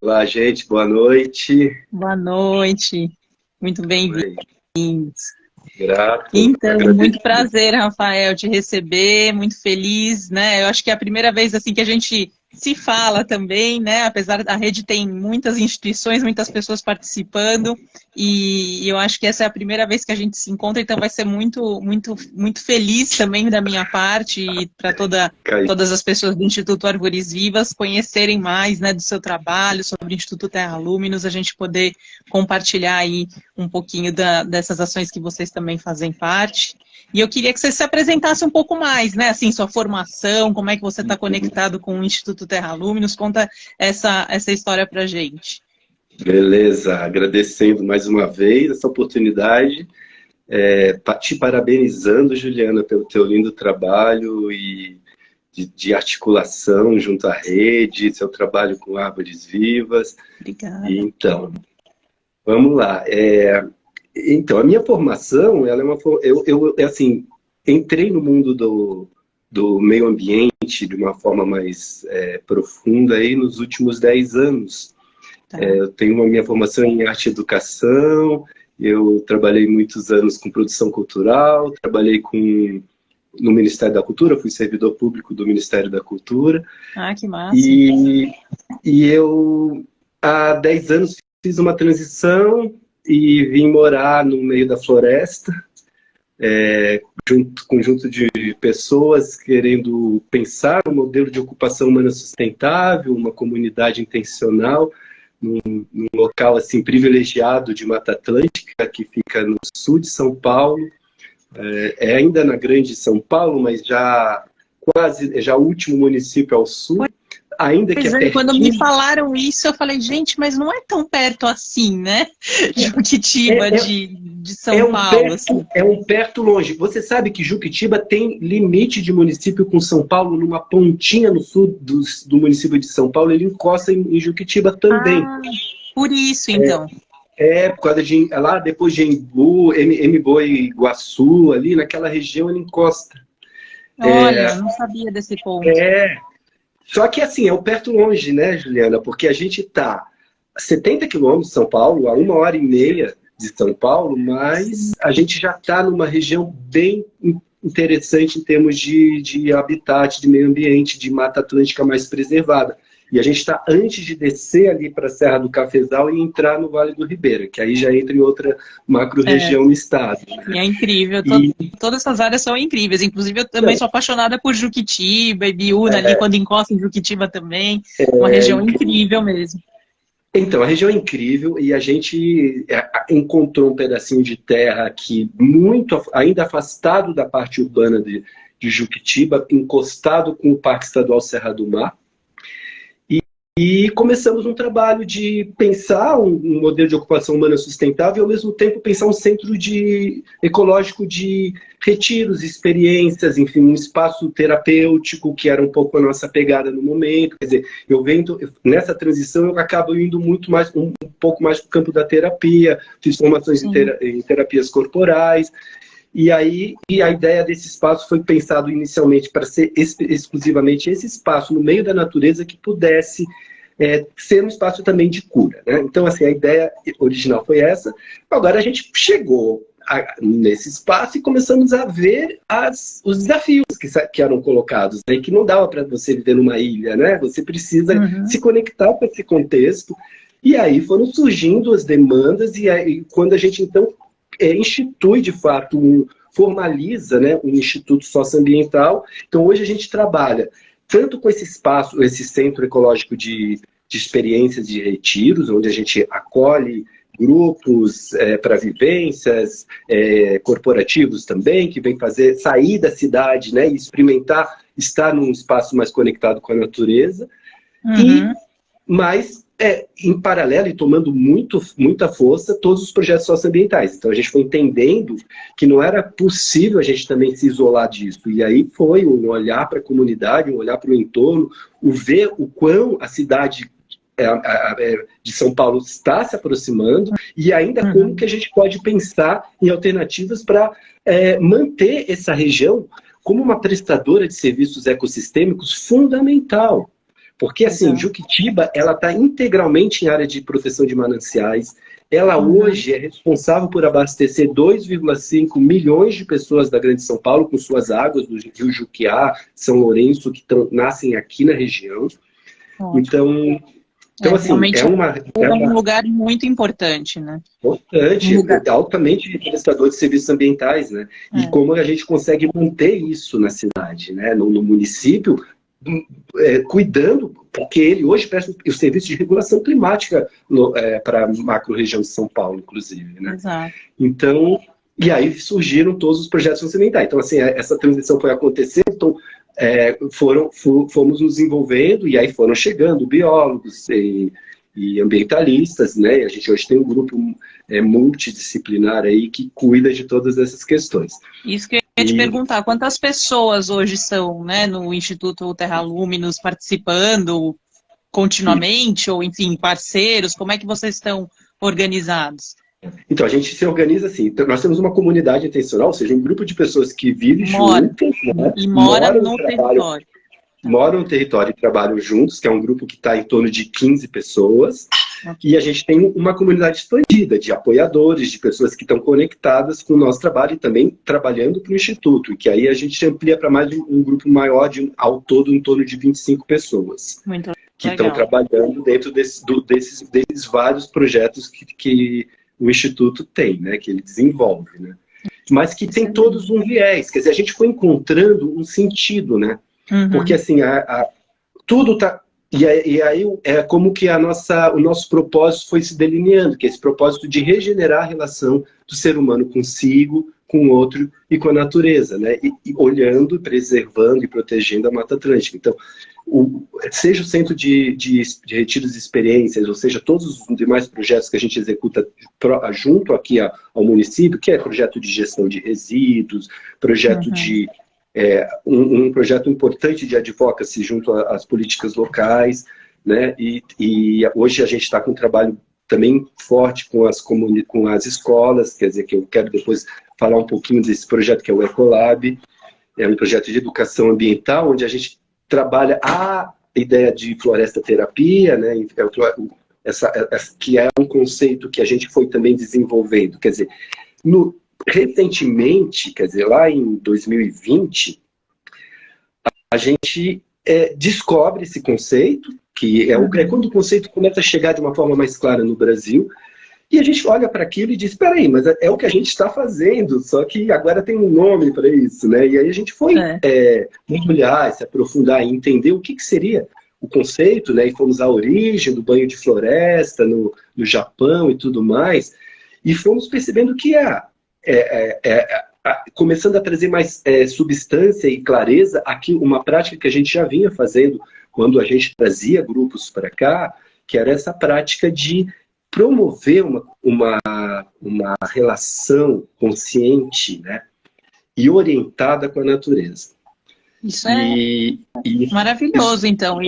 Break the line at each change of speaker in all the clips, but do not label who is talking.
Olá, gente, boa noite.
Boa noite, muito bem-vindos.
Grato,
Então, muito
agradecido.
prazer, Rafael, te receber, muito feliz, né? Eu acho que é a primeira vez assim que a gente se fala também, né? Apesar da rede tem muitas instituições, muitas pessoas participando, e eu acho que essa é a primeira vez que a gente se encontra, então vai ser muito feliz também da minha parte e para todas as pessoas do Instituto Árvores Vivas conhecerem mais, né, do seu trabalho sobre o Instituto Terra Luminos, a gente poder compartilhar aí um pouquinho dessas ações que vocês também fazem parte. E eu queria que você se apresentasse um pouco mais, né? Assim, sua formação, como é que você está conectado com o Instituto Terra Luminos. Conta essa história pra gente.
Beleza, agradecendo mais uma vez essa oportunidade, te parabenizando, Juliana, pelo teu lindo trabalho e de articulação junto à rede, seu trabalho com árvores vivas.
Obrigada.
Então, vamos lá. Então, a minha formação, ela é assim, entrei no mundo do meio ambiente de uma forma mais profunda aí nos últimos 10 anos.
Tá.
Eu tenho a minha formação em arte e educação, eu trabalhei muitos anos com produção cultural, trabalhei no Ministério da Cultura, fui servidor público do Ministério da Cultura.
Ah, que massa.
E eu, há 10 anos, fiz uma transição e vim morar no meio da floresta, conjunto de pessoas querendo pensar um modelo de ocupação humana sustentável, uma comunidade intencional, num local assim privilegiado de Mata Atlântica, que fica no sul de São Paulo, ainda na grande São Paulo, mas já o último município ao sul. Ainda que
quando me falaram isso, eu falei, gente, mas não é tão perto assim, né? Juquitiba de São Paulo. Assim.
É um perto longe. Você sabe que Juquitiba tem limite de município com São Paulo, numa pontinha no sul do município de São Paulo, ele encosta em Juquitiba também.
Ah, por isso, então.
Por causa de lá depois de Embu, Iguaçu, ali naquela região ele encosta.
Olha, não sabia desse ponto.
Só que assim, é um perto longe, né, Juliana? Porque a gente está a 70 quilômetros de São Paulo, a 1h30 de São Paulo, mas a gente já está numa região bem interessante em termos de habitat, de meio ambiente, de Mata Atlântica mais preservada. E a gente está antes de descer ali para a Serra do Cafezal e entrar no Vale do Ribeira, que aí já entra em outra macro-região no estado.
E é incrível, todas essas áreas são incríveis. Inclusive, eu também sou apaixonada por Juquitiba e Biúna, ali quando encosta em Juquitiba também. Uma região incrível mesmo.
Então, a região é incrível e a gente encontrou um pedacinho de terra aqui ainda afastado da parte urbana de Juquitiba, encostado com o Parque Estadual Serra do Mar. E começamos um trabalho de pensar um modelo de ocupação humana sustentável e, ao mesmo tempo, pensar um centro ecológico de retiros, experiências, enfim, um espaço terapêutico, que era um pouco a nossa pegada no momento. Quer dizer, nessa transição, eu acabo indo um pouco mais para o campo da terapia, fiz formações em terapias corporais. E aí a ideia desse espaço foi pensado inicialmente para ser exclusivamente esse espaço no meio da natureza que pudesse ser um espaço também de cura, né? Então, assim, a ideia original foi essa. Agora a gente chegou nesse espaço e começamos a ver os desafios que eram colocados, né? Que não dava para você viver numa ilha, né? Você precisa se conectar com esse contexto. E aí foram surgindo as demandas e aí, quando a gente, então, institui, de fato, formaliza, né, um instituto socioambiental. Então, hoje a gente trabalha tanto com esse espaço, esse centro ecológico de experiências de retiros, onde a gente acolhe grupos para vivências, corporativos também, que vem sair da cidade, né, e experimentar estar num espaço mais conectado com a natureza. Mas em paralelo e tomando muita força todos os projetos socioambientais. Então a gente foi entendendo que não era possível a gente também se isolar disso. E aí foi um olhar para a comunidade, um olhar para o entorno, o ver o quão a cidade de São Paulo está se aproximando e ainda como que a gente pode pensar em alternativas para manter essa região como uma prestadora de serviços ecossistêmicos fundamental. Porque, assim, Juquitiba, ela está integralmente em área de proteção de mananciais. Ela hoje é responsável por abastecer 2,5 milhões de pessoas da Grande São Paulo com suas águas do Rio Juquiá, São Lourenço, que nascem aqui na região. Então, assim,
é um lugar muito importante, né?
Importante, altamente prestador de serviços ambientais, né? E como a gente consegue manter isso na cidade, né? No município, cuidando, porque ele hoje presta o serviço de regulação climática para a macro-região de São Paulo, inclusive, né?
Exato.
Então, e aí surgiram todos os projetos ambientais. Então, assim, essa transição foi acontecendo, então, fomos nos envolvendo, e aí foram chegando biólogos e ambientalistas, né? E a gente hoje tem um grupo multidisciplinar aí que cuida de todas essas questões.
Isso que eu ia te perguntar, quantas pessoas hoje são, né, no Instituto Terra Luminos participando continuamente, ou enfim, parceiros, como é que vocês estão organizados?
Então, a gente se organiza assim, então, nós temos uma comunidade intencional, ou seja, um grupo de pessoas que vivem juntas, né?
E moram no território.
Moram no território e trabalham juntos, que é um grupo que está em torno de 15 pessoas. E a gente tem uma comunidade expandida de apoiadores, de pessoas que estão conectadas com o nosso trabalho e também trabalhando para o Instituto, que aí a gente amplia para mais um grupo maior, ao todo em torno de 25 pessoas.
Muito
que legal. Estão trabalhando dentro desses vários projetos que o Instituto tem, né, que ele desenvolve, né? Mas que tem todos um viés, quer dizer, a gente foi encontrando um sentido, né? Porque assim, tudo tá... E aí é como que o nosso propósito foi se delineando, que é esse propósito de regenerar a relação do ser humano consigo, com o outro e com a natureza, né? E olhando, preservando e protegendo a Mata Atlântica. Então, seja o centro de retiros de experiências, ou seja, todos os demais projetos que a gente executa junto aqui ao município, que é projeto de gestão de resíduos, projeto de... um projeto importante de advocacy junto às políticas locais, né? E hoje a gente está com um trabalho também forte com as escolas, quer dizer, que eu quero depois falar um pouquinho desse projeto que é o Ecolab, é um projeto de educação ambiental, onde a gente trabalha a ideia de floresta terapia, né? Que é um conceito que a gente foi também desenvolvendo, quer dizer, recentemente, quer dizer, lá em 2020, a gente descobre esse conceito, que é quando o conceito começa a chegar de uma forma mais clara no Brasil, e a gente olha para aquilo e diz, espera aí, mas é o que a gente está fazendo, só que agora tem um nome para isso, né? E aí a gente foi mergulhar, se aprofundar e entender o que seria o conceito, né? E fomos à origem do banho de floresta no Japão e tudo mais, e fomos percebendo que começando a trazer mais substância e clareza aqui, uma prática que a gente já vinha fazendo quando a gente trazia grupos para cá, que era essa prática de promover uma relação consciente, né, e orientada com a natureza.
Isso maravilhoso, então.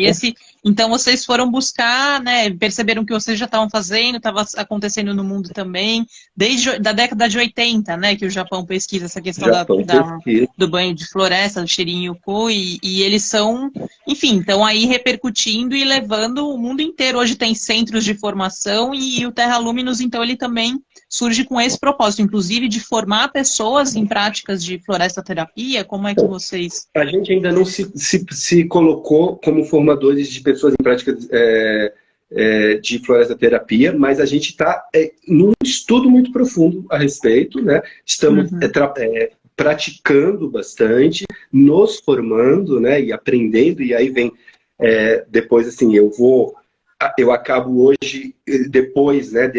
Então vocês foram buscar, né? Perceberam que vocês já estavam fazendo, estava acontecendo no mundo também, desde da década de 80, né? Que o Japão pesquisa essa questão do banho de floresta, do Shirin-Yoku, e eles são, enfim, estão aí repercutindo e levando o mundo inteiro. Hoje tem centros de formação e o Terra Luminos, então, ele também surge com esse propósito, inclusive de formar pessoas em práticas de floresta terapia. Como é que vocês...
A gente ainda não se colocou como formadores de pessoas em práticas de floresta terapia, mas a gente está num estudo muito profundo a respeito, né? Estamos praticando bastante, nos formando, né? E aprendendo, e aí vem depois, assim, eu acabo hoje, depois, né,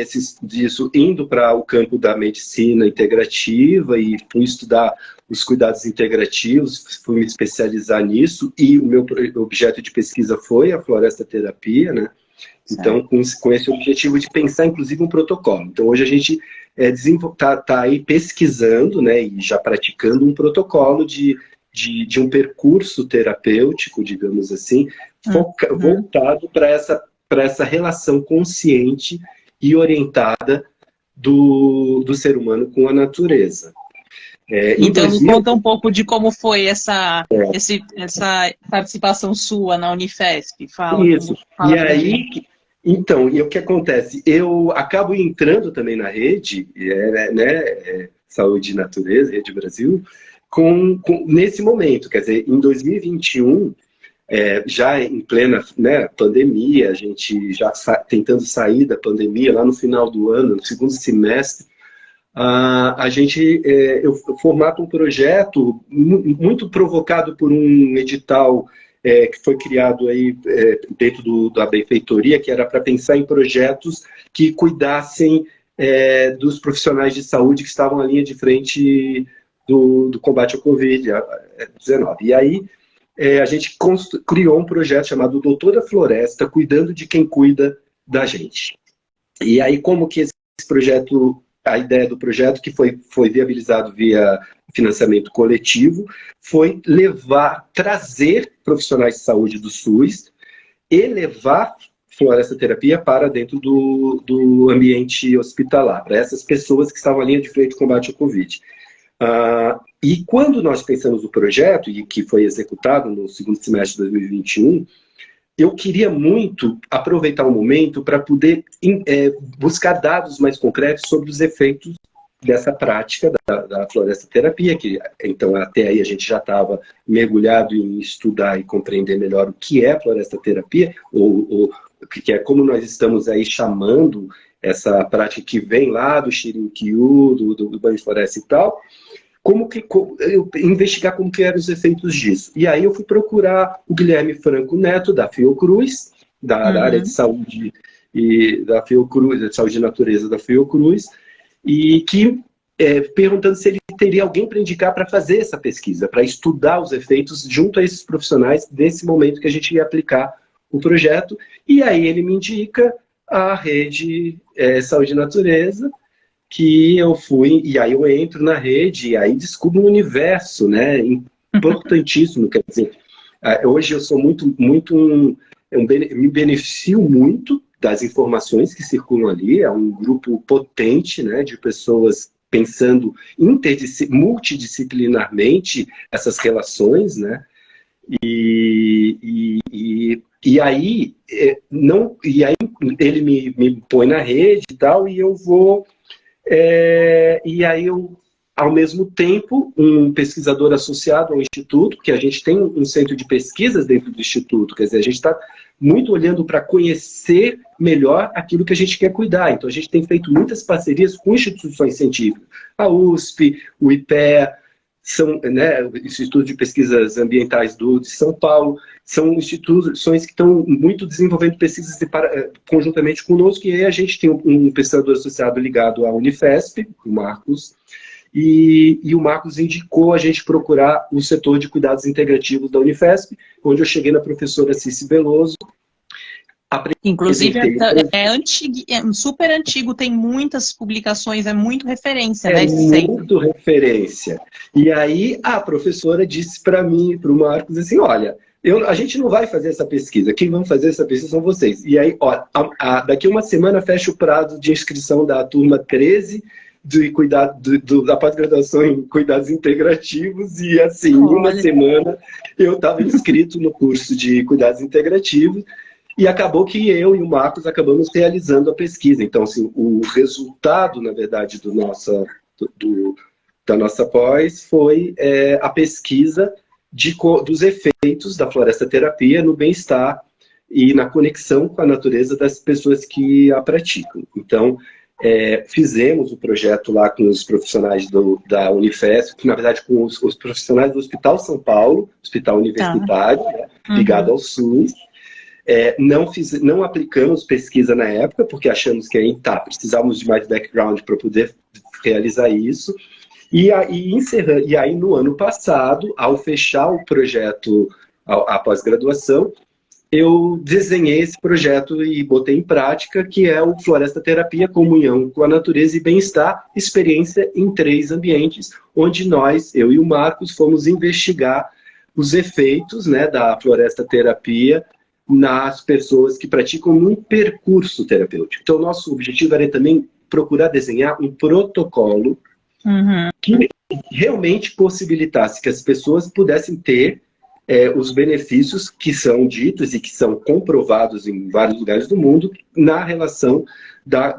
disso, indo para o campo da medicina integrativa e fui estudar os cuidados integrativos, fui me especializar nisso, e o meu objeto de pesquisa foi a floresta terapia, né? Então, com esse objetivo de pensar, inclusive, um protocolo. Então, hoje a gente tá aí pesquisando, né, e já praticando um protocolo de um percurso terapêutico, digamos assim, voltado para essa relação consciente e orientada do ser humano com a natureza.
Então, me conta um pouco de como foi essa participação sua na Unifesp. Fala.
Isso. E aí, então, e o que acontece? Eu acabo entrando também na rede, Saúde e Natureza, Rede Brasil, nesse momento, quer dizer, em 2021, já em plena, né, pandemia, a gente já tentando sair da pandemia, lá no final do ano, no segundo semestre, eu formato um projeto muito provocado por um edital que foi criado aí dentro da benfeitoria, que era para pensar em projetos que cuidassem dos profissionais de saúde que estavam na linha de frente do combate ao Covid-19. E aí a gente criou um projeto chamado Doutor da Floresta, cuidando de quem cuida da gente. E aí como que esse projeto... A ideia do projeto, que foi viabilizado via financiamento coletivo, foi trazer profissionais de saúde do SUS e levar floresta terapia para dentro do ambiente hospitalar, para essas pessoas que estavam à linha de frente de combate ao Covid. E quando nós pensamos no projeto, e que foi executado no segundo semestre de 2021, eu queria muito aproveitar o momento para poder buscar dados mais concretos sobre os efeitos dessa prática da floresta terapia, que então até aí a gente já estava mergulhado em estudar e compreender melhor o que é floresta terapia, ou que é como nós estamos aí chamando essa prática que vem lá do Shiryu-Kyu, do banho de floresta e tal, investigar como que eram os efeitos disso. E aí eu fui procurar o Guilherme Franco Neto, da Fiocruz, da área de saúde e da Fiocruz, de saúde e natureza da Fiocruz, e que perguntando se ele teria alguém para indicar para fazer essa pesquisa, para estudar os efeitos junto a esses profissionais nesse momento que a gente ia aplicar o projeto. E aí ele me indica a rede Saúde e Natureza, que eu fui, e aí eu entro na rede, e aí descubro um universo, né, importantíssimo, quer dizer, hoje eu sou me beneficio muito das informações que circulam ali, é um grupo potente, né, de pessoas pensando multidisciplinarmente essas relações, né, e aí ele me põe na rede e tal, e eu vou... e aí eu, ao mesmo tempo, um pesquisador associado ao Instituto, que a gente tem um centro de pesquisas dentro do Instituto, quer dizer, a gente está muito olhando para conhecer melhor aquilo que a gente quer cuidar. Então a gente tem feito muitas parcerias com instituições científicas, a USP, o IPEA, o Instituto de Pesquisas Ambientais de São Paulo, são instituições que estão muito desenvolvendo pesquisas conjuntamente conosco, e aí a gente tem um pesquisador associado ligado à Unifesp, o Marcos, e o Marcos indicou a gente procurar o setor de cuidados integrativos da Unifesp, onde eu cheguei na professora Cici Veloso.
Inclusive é super antigo, tem muitas publicações, é muito referência, né?
Muito referência. E aí a professora disse para mim, para o Marcos, assim, olha, a gente não vai fazer essa pesquisa, quem vão fazer essa pesquisa são vocês. E aí, ó, daqui uma semana fecha o prazo de inscrição da turma 13 da pós-graduação em cuidados integrativos, e assim, em uma semana eu estava inscrito no curso de cuidados integrativos, e acabou que eu e o Marcos acabamos realizando a pesquisa. Então, assim, o resultado, na verdade, da nossa pós foi a pesquisa dos efeitos da floresta terapia no bem-estar e na conexão com a natureza das pessoas que a praticam. Então, fizemos o projeto lá com os profissionais da Unifesp, que na verdade com os profissionais do Hospital São Paulo, Hospital Universitário, né, ligado ao SUS. Não aplicamos pesquisa na época, porque achamos que precisávamos de mais background para poder realizar isso. E aí, no ano passado, ao fechar o projeto, a pós-graduação, eu desenhei esse projeto e botei em prática, que é o Floresta Terapia, Comunhão com a Natureza e Bem-Estar, experiência em 3 ambientes, onde eu e o Marcos, fomos investigar os efeitos, né, da floresta terapia nas pessoas que praticam um percurso terapêutico. Então, nosso objetivo era também procurar desenhar um protocolo realmente possibilitasse que as pessoas pudessem ter os benefícios que são ditos e que são comprovados em vários lugares do mundo na relação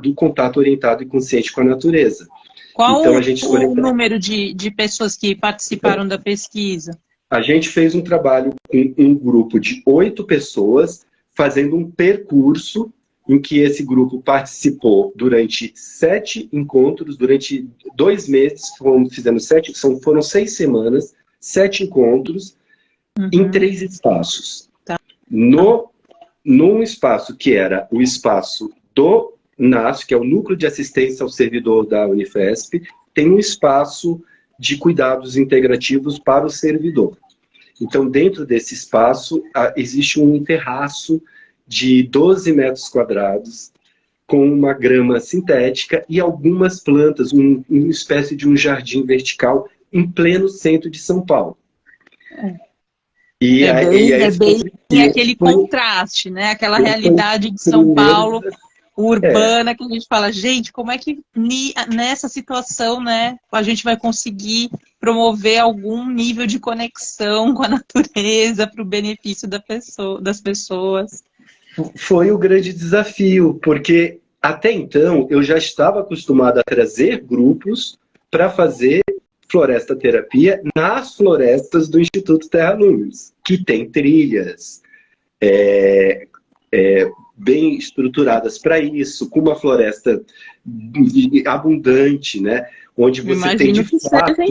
do contato orientado e consciente com a natureza.
Qual
então, a gente
o número de pessoas que participaram da pesquisa?
A gente fez um trabalho com um grupo de 8 pessoas, fazendo um percurso em que esse grupo participou durante 7 encontros, durante 2 meses, foram 6 semanas, 7 encontros, em 3 espaços.
Tá.
Num espaço que era o espaço do NAS, que é o Núcleo de Assistência ao Servidor da Unifesp, tem um espaço de cuidados integrativos para o servidor. Então, dentro desse espaço, existe um terraço de 12 metros quadrados, com uma grama sintética e algumas plantas, uma espécie de um jardim vertical em pleno centro de São Paulo.
E aquele contraste, né? Aquela realidade de São Paulo urbana que a gente fala, gente, como é que nessa situação, né, a gente vai conseguir promover algum nível de conexão com a natureza para o benefício das pessoas?
Foi o grande desafio, porque até então eu já estava acostumado a trazer grupos para fazer floresta terapia nas florestas do Instituto Terra Lumes, que tem trilhas bem estruturadas para isso, com uma floresta abundante, né? Onde você tem de fato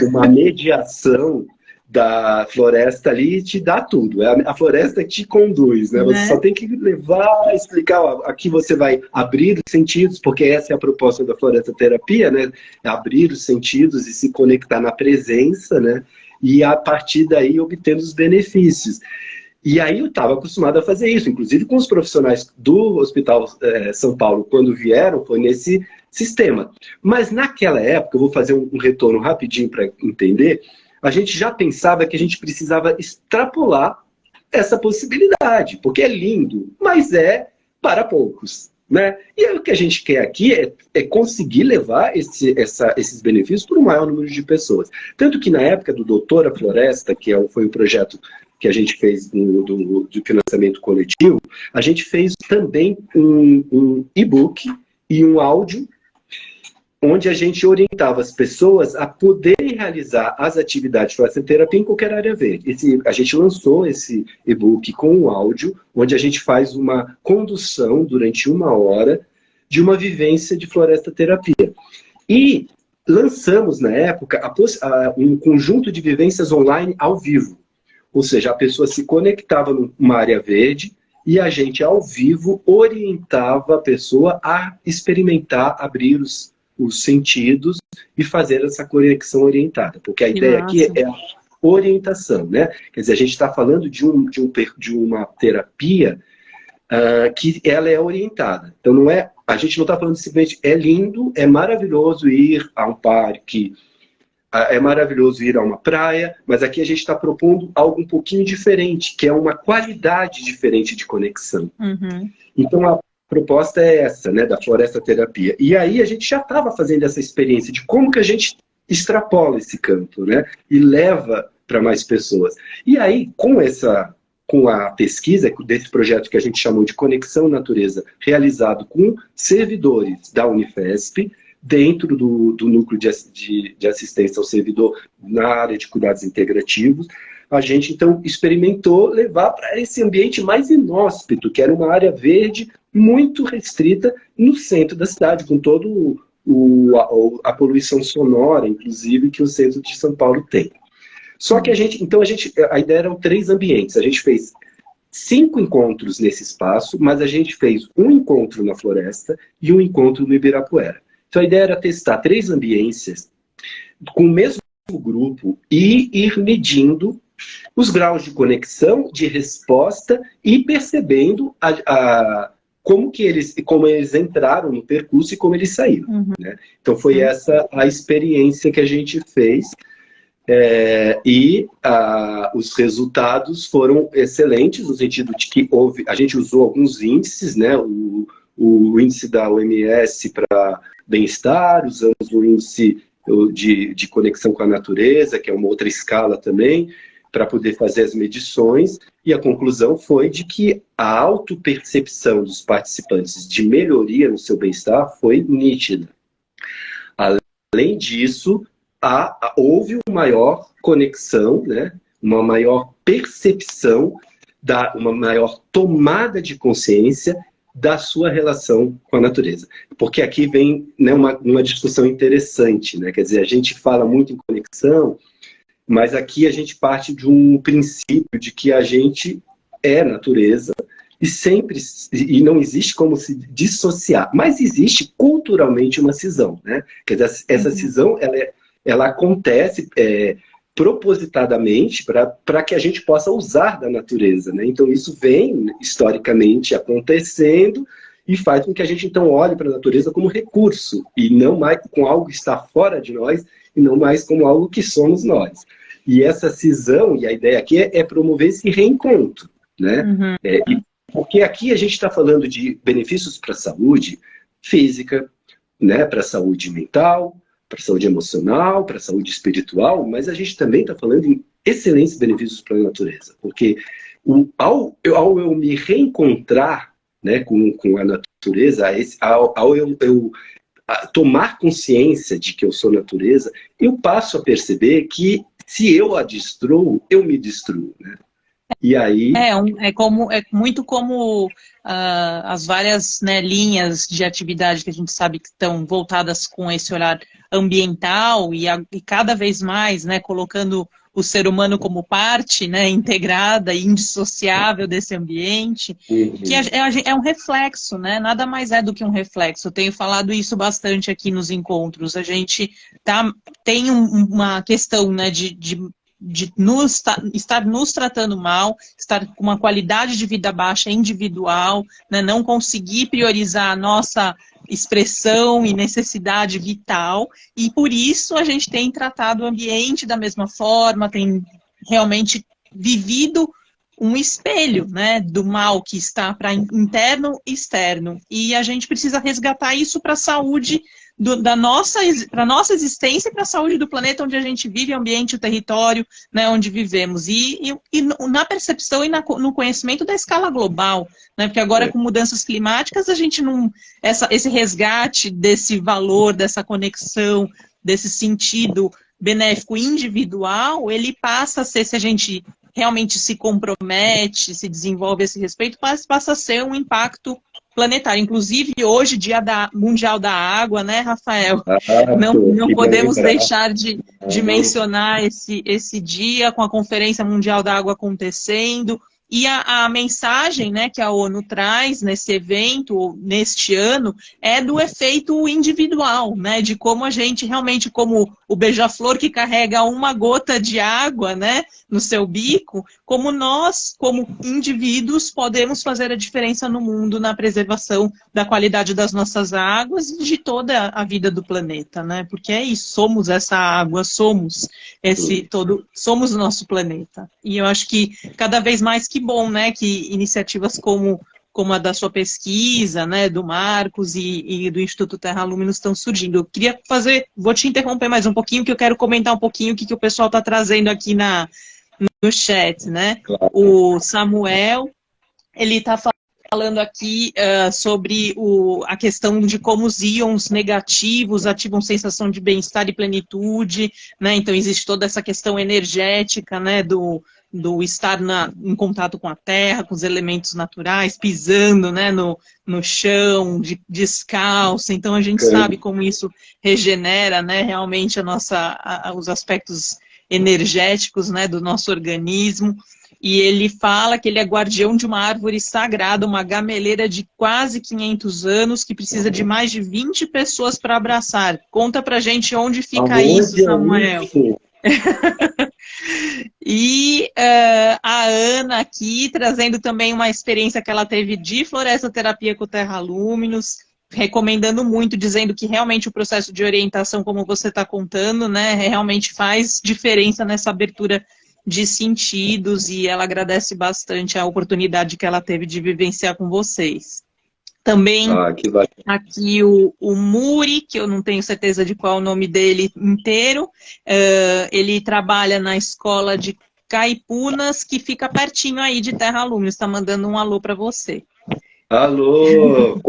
uma mediação da floresta ali, te dá tudo. A floresta te conduz, né? Você só tem que levar, explicar, ó, aqui você vai abrir os sentidos, porque essa é a proposta da floresta terapia, né? É abrir os sentidos e se conectar na presença, né? E a partir daí obtendo os benefícios. E aí eu estava acostumado a fazer isso, inclusive com os profissionais do Hospital São Paulo, quando vieram, foi nesse sistema. Mas naquela época, eu vou fazer um retorno rapidinho para entender, a gente já pensava que a gente precisava extrapolar essa possibilidade, porque é lindo, mas é para poucos, né? E aí, o que a gente quer aqui é conseguir levar esses benefícios para o maior número de pessoas. Tanto que na época do Doutora Floresta, que foi o projeto que a gente fez do financiamento coletivo, a gente fez também um e-book e um áudio onde a gente orientava as pessoas a poderem realizar as atividades de floresta terapia em qualquer área verde. A gente lançou esse e-book com um áudio, onde a gente faz uma condução durante 1 hora de uma vivência de floresta terapia. E lançamos, na época, um conjunto de vivências online ao vivo. Ou seja, a pessoa se conectava numa área verde e a gente, ao vivo, orientava a pessoa a experimentar, abrir os sentidos e fazer essa conexão orientada. Porque a ideia aqui é a orientação, né? Quer dizer, a gente está falando de uma terapia que ela é orientada. Então, a gente não está falando simplesmente, é lindo, é maravilhoso ir a um parque, é maravilhoso ir a uma praia, mas aqui a gente está propondo algo um pouquinho diferente, que é uma qualidade diferente de conexão.
Uhum.
Então, a proposta é essa, né, da floresta terapia. E aí a gente já estava fazendo essa experiência de como que a gente extrapola esse campo, né, e leva para mais pessoas. E aí, com a pesquisa desse projeto que a gente chamou de Conexão Natureza, realizado com servidores da Unifesp, dentro do núcleo de assistência ao servidor na área de cuidados integrativos, a gente então experimentou levar para esse ambiente mais inóspito, que era uma área verde muito restrita no centro da cidade, com toda a poluição sonora, inclusive, que o centro de São Paulo tem. Só que a ideia eram 3 ambientes. A gente fez 5 encontros nesse espaço, mas a gente fez um encontro na floresta e um encontro no Ibirapuera. Então a ideia era testar 3 ambiências com o mesmo grupo e ir medindo os graus de conexão, de resposta e percebendo como eles entraram no percurso e como eles saíram.
Uhum.
Né? Então foi essa a experiência que a gente fez os resultados foram excelentes, no sentido de que a gente usou alguns índices, né? O índice da OMS para bem-estar, usamos o índice de conexão com a natureza, que é uma outra escala também, para poder fazer as medições, e a conclusão foi de que a autopercepção dos participantes de melhoria no seu bem-estar foi nítida. Além disso, houve uma maior conexão, né, uma maior percepção, uma maior tomada de consciência da sua relação com a natureza. Porque aqui vem, né, uma discussão interessante, né? Quer dizer, a gente fala muito em conexão, mas aqui a gente parte de um princípio de que a gente é natureza e não existe como se dissociar. Mas existe culturalmente uma cisão, né? Quer dizer, essa cisão ela acontece propositadamente para que a gente possa usar da natureza, né? Então isso vem historicamente acontecendo e faz com que a gente então olhe para a natureza como recurso e não mais com algo que está fora de nós e não mais como algo que somos nós. E essa cisão, e a ideia aqui é promover esse reencontro, né? Porque aqui a gente está falando de benefícios para a saúde física, né? Para a saúde mental, para a saúde emocional, para a saúde espiritual, mas a gente também está falando em excelentes benefícios para a natureza. Porque ao eu me reencontrar, né, com a natureza, ao eu tomar consciência de que eu sou natureza, eu passo a perceber que se eu a destruo, eu me destruo, né? E aí...
É muito como as várias, né, linhas de atividade que a gente sabe que estão voltadas com esse olhar ambiental e cada vez mais, né, colocando o ser humano como parte, né, integrada e indissociável desse ambiente, que é um reflexo, né? Nada mais é do que um reflexo. Eu tenho falado isso bastante aqui nos encontros. A gente tem uma questão, né, de estar nos tratando mal, estar com uma qualidade de vida baixa individual, né, não conseguir priorizar a nossa expressão e necessidade vital, e por isso a gente tem tratado o ambiente da mesma forma, tem realmente vivido um espelho, né, do mal que está para interno e externo, e a gente precisa resgatar isso para a saúde para a nossa existência e para a saúde do planeta onde a gente vive, o ambiente, o território, né, onde vivemos. E na percepção e no conhecimento da escala global, né, porque agora com mudanças climáticas a gente não... Esse resgate desse valor, dessa conexão, desse sentido benéfico individual, ele passa a ser, se a gente realmente se compromete, se desenvolve esse respeito, passa a ser um impacto planetário. Inclusive, hoje, Dia Mundial da Água, né, Rafael? Não podemos deixar de mencionar esse dia com a Conferência Mundial da Água acontecendo. E a mensagem, né, que a ONU traz nesse evento, neste ano, é do efeito individual, né, de como a gente realmente, como o beija-flor que carrega uma gota de água, né, no seu bico, como nós, como indivíduos, podemos fazer a diferença no mundo na preservação da qualidade das nossas águas e de toda a vida do planeta, né, porque é isso, somos essa água, somos somos o nosso planeta. E eu acho que cada vez mais que bom, né, que iniciativas como a da sua pesquisa, né, do Marcos e do Instituto Terra Luminos estão surgindo. Eu queria vou te interromper mais um pouquinho, que eu quero comentar um pouquinho o que o pessoal está trazendo aqui no chat, né? Claro. O Samuel, ele está falando aqui sobre a questão de como os íons negativos ativam sensação de bem-estar e plenitude, né? Então existe toda essa questão energética, né, do estar em contato com a terra, com os elementos naturais, pisando, né, no chão, descalço. Então a gente sabe como isso regenera, né, realmente os aspectos energéticos, né, do nosso organismo. E ele fala que ele é guardião de uma árvore sagrada, uma gameleira de quase 500 anos, que precisa de mais de 20 pessoas para abraçar. Conta pra gente onde fica isso, Samuel. E a Ana aqui, trazendo também uma experiência que ela teve de floresta terapia com Terra Luminos, recomendando muito, dizendo que realmente o processo de orientação, como você está contando, né, realmente faz diferença nessa abertura de sentidos, e ela agradece bastante a oportunidade que ela teve de vivenciar com vocês. Também
que bacana.
aqui o Muri, que eu não tenho certeza de qual é o nome dele inteiro, ele trabalha na escola de Caipunas, que fica pertinho aí de Terra Lume. Está mandando um alô para você.
Alô!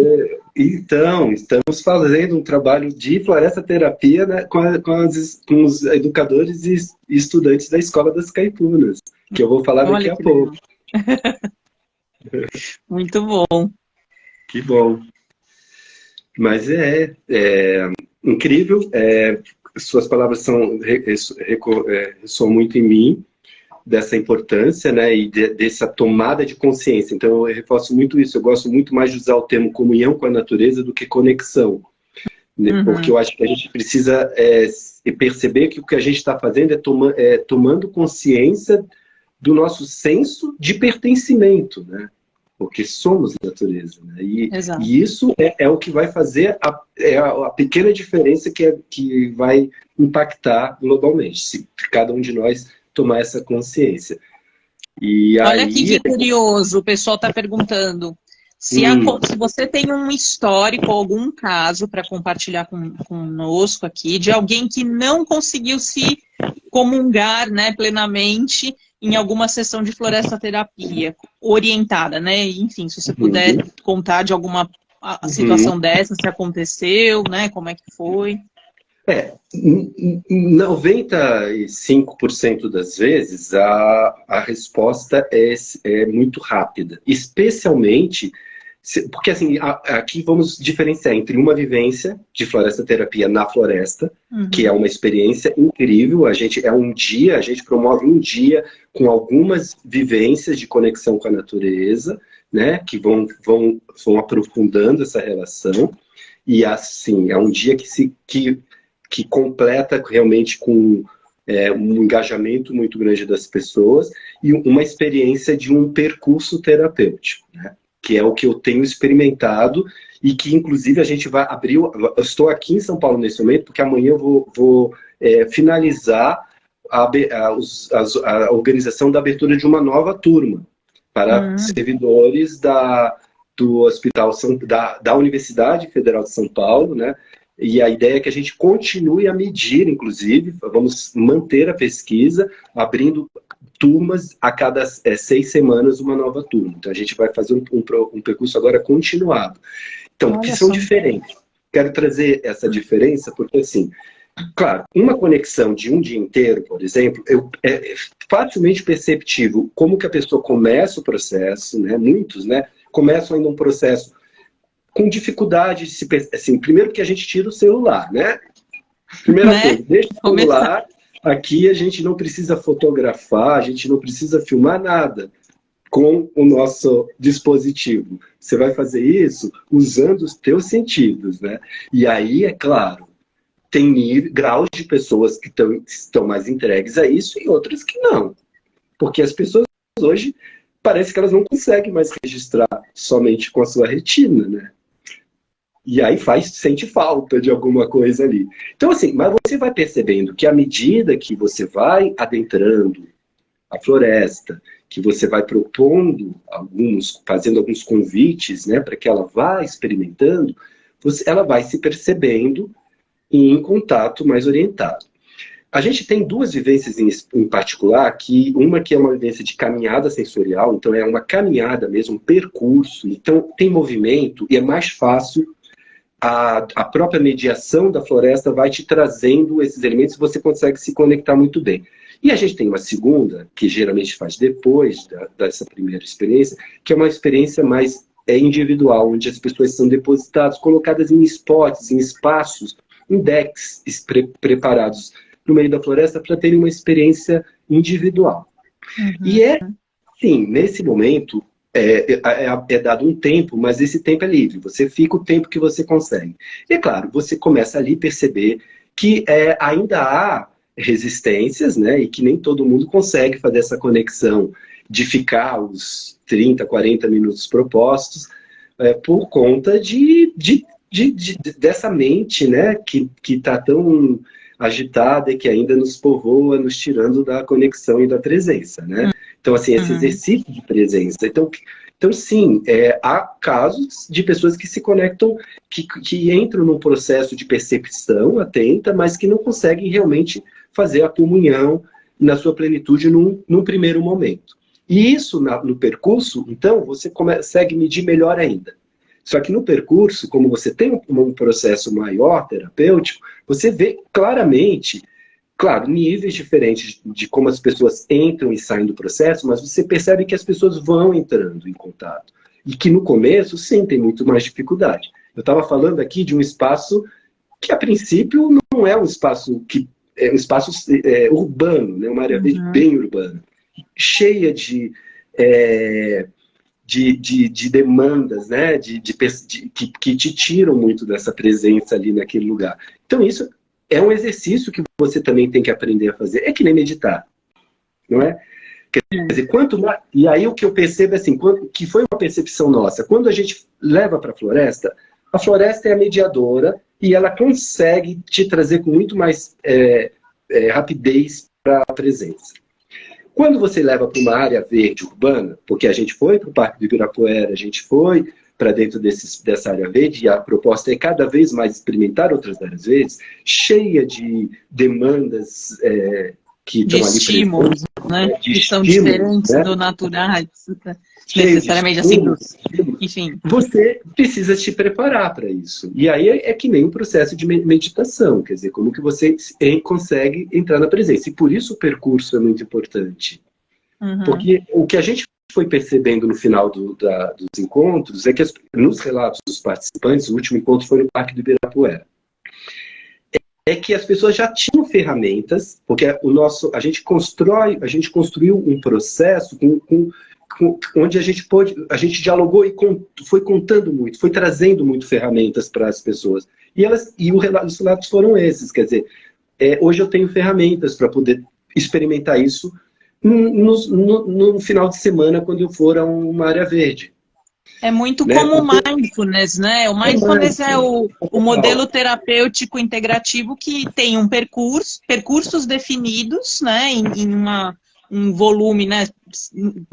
Então, estamos fazendo um trabalho de floresta terapia, né, com os educadores e estudantes da Escola das Caipunas, que eu vou falar daqui a pouco.
Muito bom.
Que bom. Mas é incrível. Suas palavras ressoam muito em mim, dessa importância, né, e dessa tomada de consciência. Então, eu reforço muito isso. Eu gosto muito mais de usar o termo comunhão com a natureza do que conexão. Né? Porque eu acho que a gente precisa perceber que o que a gente está fazendo é tomando consciência do nosso senso de pertencimento, né? Porque somos natureza. Né? E isso é o que vai fazer a pequena diferença que vai impactar globalmente, se cada um de nós tomar essa consciência. E
olha
aí...
aqui que curioso, o pessoal está perguntando. Se você tem um histórico, algum caso para compartilhar conosco aqui, de alguém que não conseguiu se comungar, né, plenamente em alguma sessão de floresta terapia orientada, né? Enfim, se você puder contar de alguma situação dessa, se aconteceu, né? Como é que foi?
95% das vezes a resposta é muito rápida, especialmente porque assim, aqui vamos diferenciar entre uma vivência de floresta terapia na floresta, que é uma experiência incrível, a gente promove um dia com algumas vivências de conexão com a natureza, né, que vão aprofundando essa relação, e assim, é um dia que completa realmente com um engajamento muito grande das pessoas e uma experiência de um percurso terapêutico, né? Que é o que eu tenho experimentado e que, inclusive, a gente vai abrir... Eu estou aqui em São Paulo nesse momento, porque amanhã eu vou finalizar a organização da abertura de uma nova turma para servidores do Hospital da Universidade Federal de São Paulo, né? E a ideia é que a gente continue a medir, inclusive, vamos manter a pesquisa, abrindo turmas a cada 6 semanas, uma nova turma. Então, a gente vai fazer um percurso agora continuado. Então, porque são diferentes. Quero trazer essa diferença porque, assim, claro, uma conexão de um dia inteiro, por exemplo, é facilmente perceptível como que a pessoa começa o processo, né? Muitos, né, começam ainda um processo com dificuldade de se... Assim, primeiro que a gente tira o celular, né? Primeira coisa, deixa o celular... Aqui a gente não precisa fotografar, a gente não precisa filmar nada com o nosso dispositivo. Você vai fazer isso usando os teus sentidos, né? E aí, é claro, tem graus de pessoas que estão mais entregues a isso e outras que não. Porque as pessoas hoje parece que elas não conseguem mais registrar somente com a sua retina, né? E aí sente falta de alguma coisa ali. Então, assim, mas você vai percebendo que à medida que você vai adentrando a floresta, que você vai propondo fazendo alguns convites, né, para que ela vá experimentando, ela vai se percebendo em contato mais orientado. A gente tem duas vivências em particular, uma que é uma vivência de caminhada sensorial, então é uma caminhada mesmo, um percurso, então tem movimento e é mais fácil. A própria mediação da floresta vai te trazendo esses elementos e você consegue se conectar muito bem. E a gente tem uma segunda, que geralmente faz depois dessa primeira experiência, que é uma experiência mais individual, onde as pessoas são depositadas, colocadas em spots, em espaços, em decks preparados no meio da floresta para terem uma experiência individual. E sim, nesse momento... É dado um tempo, mas esse tempo é livre. Você fica o tempo que você consegue. E, é claro, você começa ali a perceber que ainda há resistências, né? E que nem todo mundo consegue fazer essa conexão de ficar os 30, 40 minutos propostos por conta dessa mente, né? Que está tão agitada e que ainda nos povoa, nos tirando da conexão e da presença, né? Então, assim, esse exercício de presença. Então, Então, sim, há casos de pessoas que se conectam, que entram num processo de percepção atenta, mas que não conseguem realmente fazer a comunhão na sua plenitude num primeiro momento. E isso, no percurso, então, você consegue medir melhor ainda. Só que no percurso, como você tem um processo maior, terapêutico, você vê claramente, claro, níveis diferentes de como as pessoas entram e saem do processo, mas você percebe que as pessoas vão entrando em contato. E que no começo, sim, tem muito mais dificuldade. Eu estava falando aqui de um espaço que, a princípio, não é um espaço é um espaço urbano, né? Uma área bem urbana, cheia de demandas, né? Que te tiram muito dessa presença ali naquele lugar. Então, isso é um exercício que você também tem que aprender a fazer. É que nem meditar, não é? Quer dizer, quanto mais... E aí o que eu percebo é assim, que foi uma percepção nossa. Quando a gente leva para a floresta é a mediadora e ela consegue te trazer com muito mais rapidez para a presença. Quando você leva para uma área verde urbana, porque a gente foi para o Parque do Ibirapuera, a gente foi para dentro dessa área verde, e a proposta é cada vez mais experimentar outras áreas verdes, cheia de demandas que estão ali
estímulos, né? Que são diferentes, né? Do naturais, necessariamente assim, enfim.
Você precisa te preparar para isso. E aí é que nem um processo de meditação, quer dizer, como que você consegue entrar na presença. E por isso o percurso é muito importante. Porque o que a gente foi percebendo no final dos encontros é que nos relatos dos participantes, o último encontro foi no Parque do Ibirapuera, é que as pessoas já tinham ferramentas, porque a gente construiu um processo onde a gente dialogou e foi contando muito, foi trazendo muito ferramentas para as pessoas. E os relatos foram esses, quer dizer, hoje eu tenho ferramentas para poder experimentar isso no final de semana, quando eu for a uma área verde.
É muito como o mindfulness, né? O mindfulness é o modelo terapêutico integrativo que tem percursos definidos, né? Em um volume, né?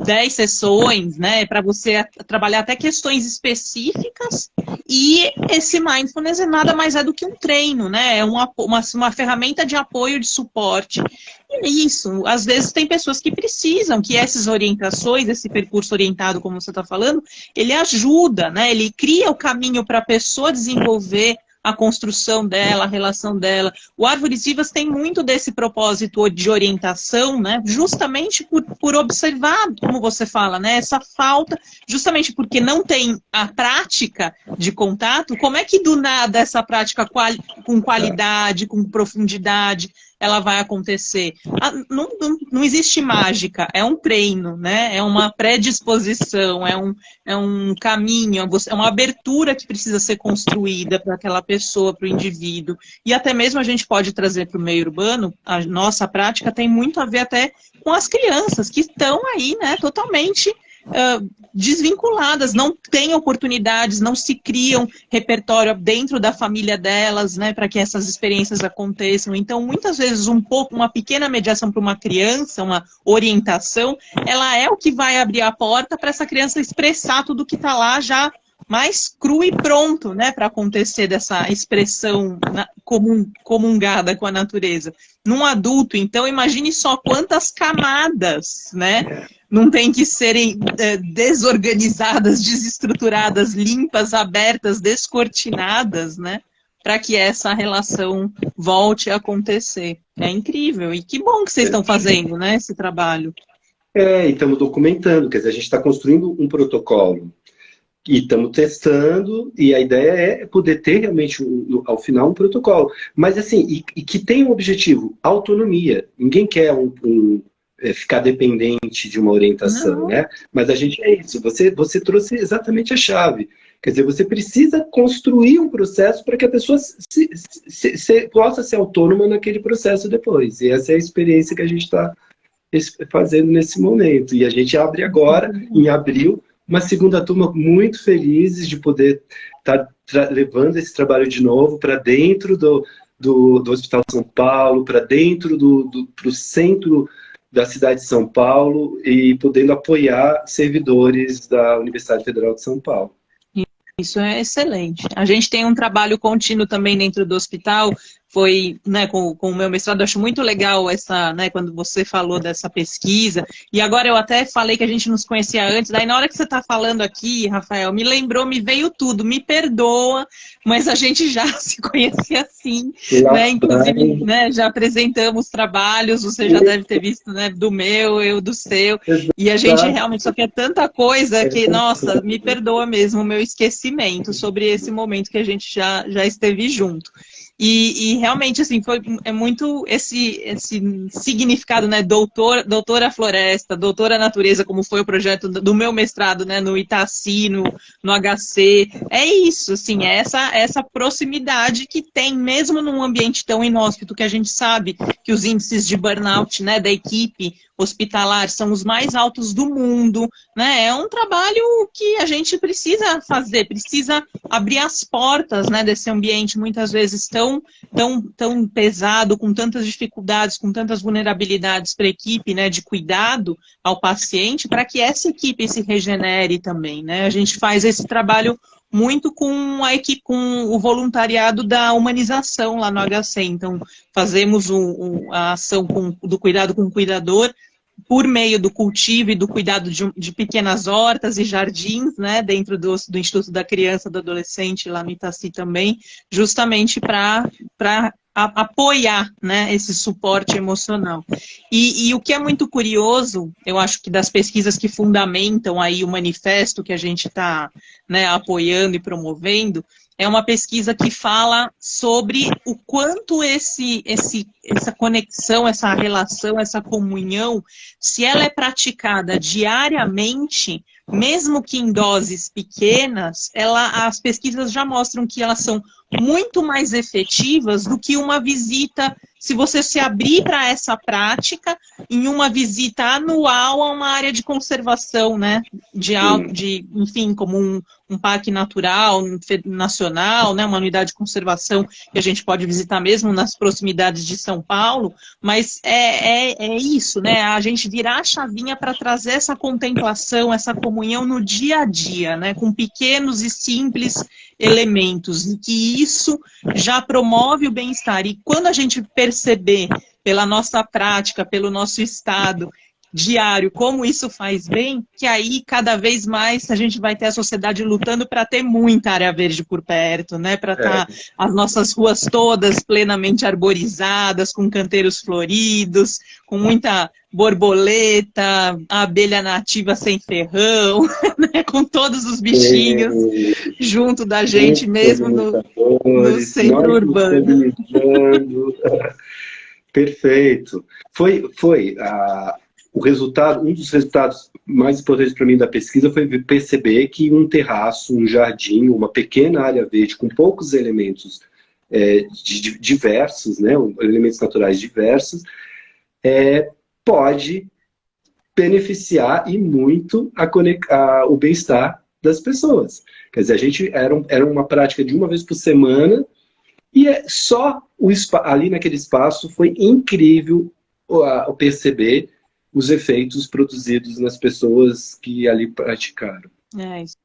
10 sessões, né? Para você trabalhar até questões específicas. E esse mindfulness nada mais é do que um treino, né? É uma ferramenta de apoio, de suporte. E é isso. Às vezes tem pessoas que precisam que essas orientações, esse percurso orientado, como você está falando, ele ajuda, né? Ele cria o caminho para a pessoa desenvolver a construção dela, a relação dela. O Árvores Vivas tem muito desse propósito de orientação, né? Justamente por observar, como você fala, né? Essa falta, justamente porque não tem a prática de contato, como é que do nada essa prática com qualidade, com profundidade, ela vai acontecer? Não existe mágica, é um treino, né? É uma predisposição, é um caminho, é uma abertura que precisa ser construída para aquela pessoa, para o indivíduo. E até mesmo a gente pode trazer para o meio urbano, a nossa prática tem muito a ver até com as crianças que estão aí, né, totalmente desvinculadas, não têm oportunidades, não se criam repertório dentro da família delas, né, para que essas experiências aconteçam. Então, muitas vezes, uma pequena mediação para uma criança, uma orientação, ela é o que vai abrir a porta para essa criança expressar tudo que está lá já mais cru e pronto, né, para acontecer dessa expressão comungada com a natureza. Num adulto, então, imagine só quantas camadas, né, não tem que serem desorganizadas, desestruturadas, limpas, abertas, descortinadas, né, para que essa relação volte a acontecer. É incrível. E que bom que vocês estão fazendo, né, esse trabalho.
E estamos documentando, quer dizer, a gente está construindo um protocolo. E estamos testando, e a ideia é poder ter realmente, ao final, um protocolo. Mas assim, e que tem um objetivo, autonomia. Ninguém quer ficar dependente de uma orientação, né? Mas a gente é isso, você trouxe exatamente a chave. Quer dizer, você precisa construir um processo para que a pessoa possa ser autônoma naquele processo depois. E essa é a experiência que a gente está fazendo nesse momento. E a gente abre agora, em abril, uma segunda turma muito felizes de poder estar levando esse trabalho de novo para dentro do Hospital São Paulo, para dentro pro centro da cidade de São Paulo e podendo apoiar servidores da Universidade Federal de São Paulo.
Isso é excelente. A gente tem um trabalho contínuo também dentro do hospital. Foi, né, com o meu mestrado, eu acho muito legal essa, né, quando você falou dessa pesquisa. E agora eu até falei que a gente nos conhecia antes. Daí na hora que você está falando aqui, Rafael, me lembrou, me veio tudo. Me perdoa, mas a gente já se conhecia assim, né? Inclusive, né, já apresentamos trabalhos. Você já deve ter visto, né, do meu, eu do seu. E a gente realmente só quer tanta coisa que, nossa, me perdoa mesmo o meu esquecimento sobre esse momento que a gente já esteve junto. E realmente, assim, é muito esse significado, né, doutora floresta, doutora natureza, como foi o projeto do meu mestrado, né, no Itaci, no HC, é isso, assim, é essa proximidade que tem, mesmo num ambiente tão inóspito, que a gente sabe que os índices de burnout, né, da equipe hospitalar são os mais altos do mundo, né, é um trabalho que a gente precisa fazer, precisa abrir as portas, né, desse ambiente, muitas vezes tão pesado, com tantas dificuldades, com tantas vulnerabilidades para a equipe, né, de cuidado ao paciente, para que essa equipe se regenere também, né? A gente faz esse trabalho muito com a equipe, com o voluntariado da humanização lá no HC. Então, fazemos a ação do cuidado com o cuidador por meio do cultivo e do cuidado de pequenas hortas e jardins, né, dentro do Instituto da Criança e do Adolescente, lá no Itaci também, justamente para apoiar, né, esse suporte emocional. E o que é muito curioso, eu acho que das pesquisas que fundamentam aí o manifesto que a gente está, né, apoiando e promovendo, é uma pesquisa que fala sobre o quanto essa conexão, essa relação, essa comunhão, se ela é praticada diariamente, mesmo que em doses pequenas, as pesquisas já mostram que elas são muito mais efetivas do que uma visita, se você se abrir para essa prática, em uma visita anual a uma área de conservação, né? Enfim, como um parque natural, nacional, né? Uma unidade de conservação que a gente pode visitar mesmo nas proximidades de São Paulo, mas é isso, né? A gente virar a chavinha para trazer essa contemplação, essa comunhão no dia a dia, né? Com pequenos e simples elementos, e que isso já promove o bem-estar. E quando a gente perceber pela nossa prática, pelo nosso estado diário, como isso faz bem, que aí cada vez mais a gente vai ter a sociedade lutando para ter muita área verde por perto, né? Para estar as nossas ruas todas plenamente arborizadas, com canteiros floridos, com muita borboleta, a abelha nativa sem ferrão, né? Com todos os bichinhos junto da gente, mesmo no centro urbano.
Perfeito. O resultado, um dos resultados mais importantes para mim da pesquisa foi perceber que um terraço, um jardim, uma pequena área verde com poucos elementos diversos, né, elementos naturais diversos, pode beneficiar e muito o bem-estar das pessoas. Quer dizer, a gente era uma prática de uma vez por semana e só ali naquele espaço foi incrível perceber os efeitos produzidos nas pessoas que ali praticaram.
Isso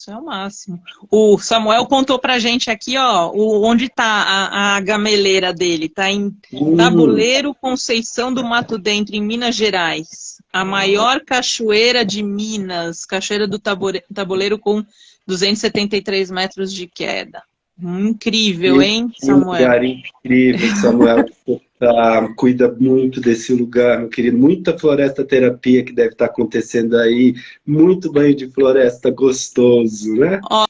é o máximo. O Samuel contou pra gente aqui, ó, onde está a gameleira dele. Está em Tabuleiro Conceição do Mato Dentro, em Minas Gerais. A maior cachoeira de Minas. Cachoeira do Tabuleiro com 273 metros de queda. Incrível, hein, Samuel?
Um lugar incrível, Samuel. Cuida muito desse lugar, meu querido. Muita floresta terapia que deve estar acontecendo aí. Muito banho de floresta gostoso, né?
Ó,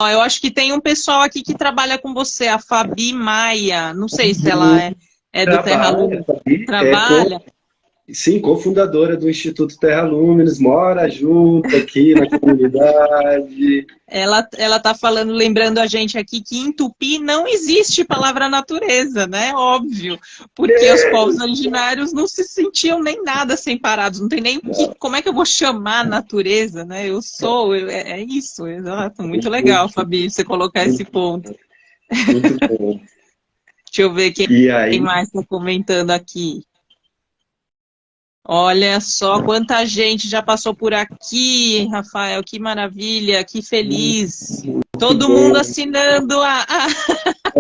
eu acho que tem um pessoal aqui que trabalha com você, a Fabi Maia. Não sei se ela é do Terra Luminis. Trabalha?
Sim, cofundadora do Instituto Terra Luminis, mora junto aqui na comunidade.
Ela está falando, lembrando a gente aqui que em Tupi não existe palavra natureza, né? Óbvio. Porque os povos originários não se sentiam nem nada separados. Não tem nem como é que eu vou chamar natureza, né? É isso, exato. Muito legal, Fabi, você colocar esse ponto.
Muito bom.
Deixa eu ver quem mais está comentando aqui. Olha só quanta gente já passou por aqui, Rafael, que maravilha, que feliz. Todo mundo assinando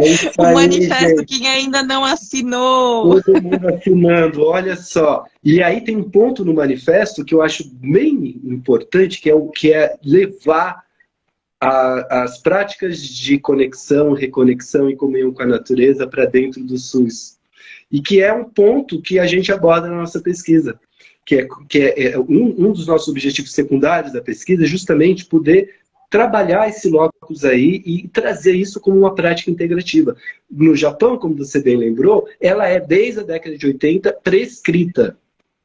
isso
o
aí,
manifesto,
gente.
quem ainda não assinou.
Todo mundo assinando, olha só. E aí tem um ponto no manifesto que eu acho bem importante, que é levar as práticas de conexão, reconexão e comunhão com a natureza para dentro do SUS. E que é um ponto que a gente aborda na nossa pesquisa, um dos nossos objetivos secundários da pesquisa, é justamente poder trabalhar esse locus aí e trazer isso como uma prática integrativa. No Japão, como você bem lembrou, ela é, desde a década de 80, prescrita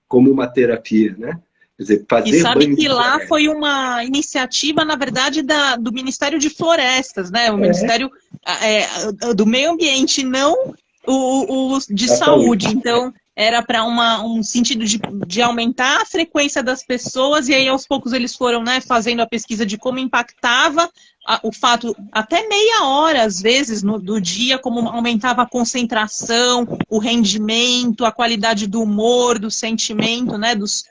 como uma terapia, né? Quer dizer,
E
fazer
sabe
banho
que
de
lá
floresta.
foi uma iniciativa, na verdade, do Ministério de Florestas, né? O Ministério do Meio Ambiente, não o de
Da
saúde.
saúde.
Então, era para um sentido de aumentar a frequência das pessoas, e aí aos poucos eles foram, né, fazendo a pesquisa de como impactava o fato, até meia hora, às vezes, do dia, como aumentava a concentração, o rendimento, a qualidade do humor, do sentimento, né, dos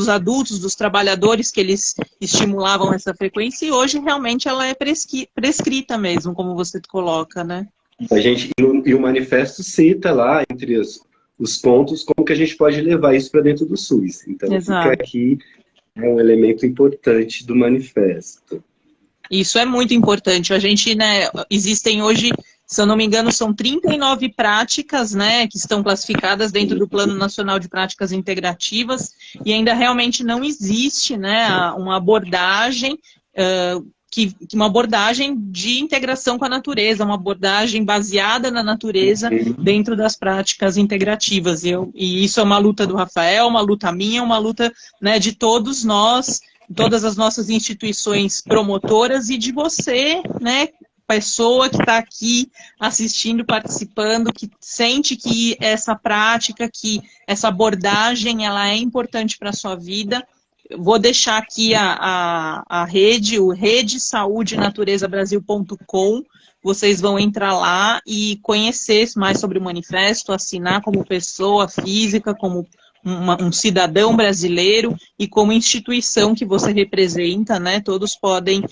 adultos, dos trabalhadores, que eles estimulavam essa frequência, e hoje realmente ela é prescrita mesmo, como você coloca, né?
E o manifesto cita lá, entre os pontos, como que a gente pode levar isso para dentro do SUS. Então, fica
Exato.
aqui um elemento importante do manifesto.
Isso é muito importante. A gente, né, existem hoje, se eu não me engano, são 39 práticas, né, que estão classificadas dentro do Plano Nacional de Práticas Integrativas, e ainda realmente não existe, né, uma abordagem uma abordagem de integração com a natureza, uma abordagem baseada na natureza dentro das práticas integrativas. E isso é uma luta do Rafael, uma luta minha, uma luta, né, de todos nós, todas as nossas instituições promotoras e de você, né, pessoa que está aqui assistindo, participando, que sente que essa prática, que essa abordagem, ela é importante para a sua vida. Vou deixar aqui a rede, o redesaudenaturezabrasil.com. Vocês vão entrar lá e conhecer mais sobre o manifesto, assinar como pessoa física, como um cidadão brasileiro e como instituição que você representa, né? Todos podem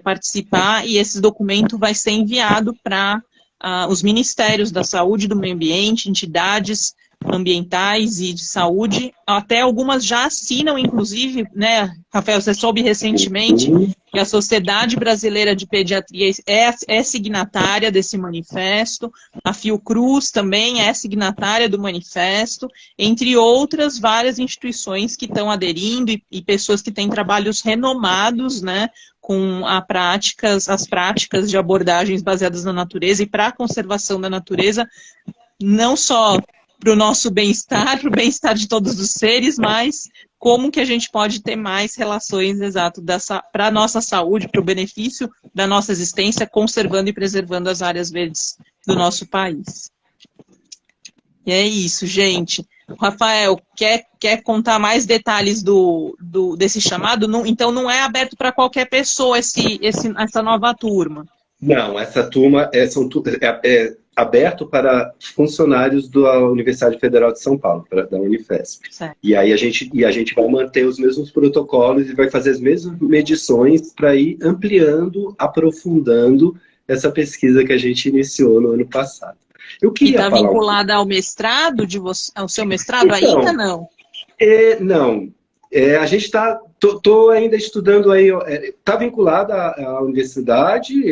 participar, e esse documento vai ser enviado para os ministérios da saúde e do meio ambiente, entidades ambientais e de saúde. Até algumas já assinam, inclusive, né, Rafael, você soube recentemente que a Sociedade Brasileira de Pediatria é signatária desse manifesto, a Fiocruz também é signatária do manifesto, entre outras várias instituições que estão aderindo e pessoas que têm trabalhos renomados, né, com as práticas de abordagens baseadas na natureza e para a conservação da natureza, não só para o nosso bem-estar, para o bem-estar de todos os seres, mas como que a gente pode ter mais relações, exato, para a nossa saúde, para o benefício da nossa existência, conservando e preservando as áreas verdes do nosso país. E é isso, gente. Rafael, quer contar mais detalhes desse chamado? Não, então não é aberto para qualquer pessoa essa nova turma?
Não, essa turma é aberto para funcionários da Universidade Federal de São Paulo, da Unifesp.
Certo.
E aí a gente vai manter os mesmos protocolos e vai fazer as mesmas medições para ir ampliando, aprofundando essa pesquisa que a gente iniciou no ano passado. Eu queria
está vinculada ao mestrado, ao seu mestrado
então,
ainda, não?
Não. A gente estou ainda estudando aí, está vinculada à universidade,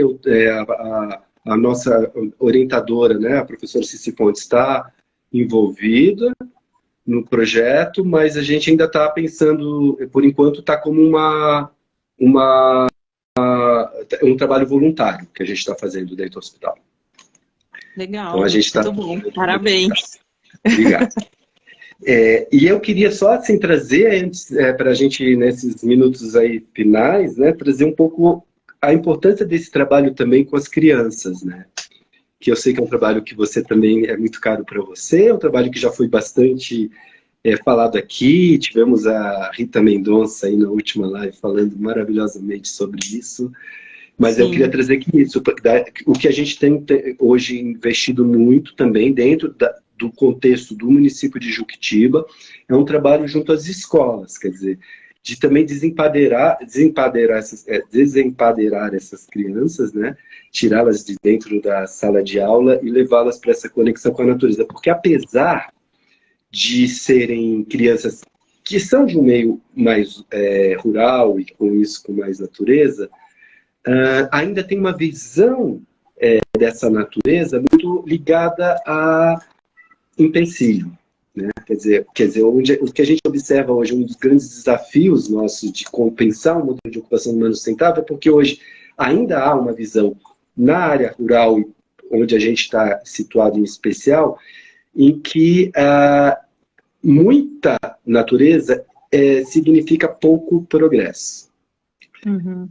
a nossa orientadora, né, a professora Cici Pontes, está envolvida no projeto, mas a gente ainda está pensando, por enquanto, está como um trabalho voluntário que a gente está fazendo dentro do hospital.
Legal,
então, a gente
muito bom, parabéns.
Obrigado. E eu queria só assim, trazer, para a gente, nesses minutos aí finais, né, trazer um pouco a importância desse trabalho também com as crianças, né? Que eu sei que é um trabalho que você também é muito caro para você, é um trabalho que já foi bastante falado aqui, tivemos a Rita Mendonça aí na última live falando maravilhosamente sobre isso, mas Sim. Eu queria trazer que isso, o que a gente tem hoje investido muito também dentro do contexto do município de Juquitiba, é um trabalho junto às escolas, quer dizer, de também desempadeirar essas crianças, né? Tirá-las de dentro da sala de aula e levá-las para essa conexão com a natureza. Porque apesar de serem crianças que são de um meio mais rural e com isso com mais natureza, ainda tem uma visão dessa natureza muito ligada a empecilho. Né? Quer dizer o que a gente observa hoje, um dos grandes desafios nossos de compensar o modelo de ocupação humana sustentável, é porque hoje ainda há uma visão na área rural, onde a gente está situado em especial, em que muita natureza significa pouco progresso.
Uhum.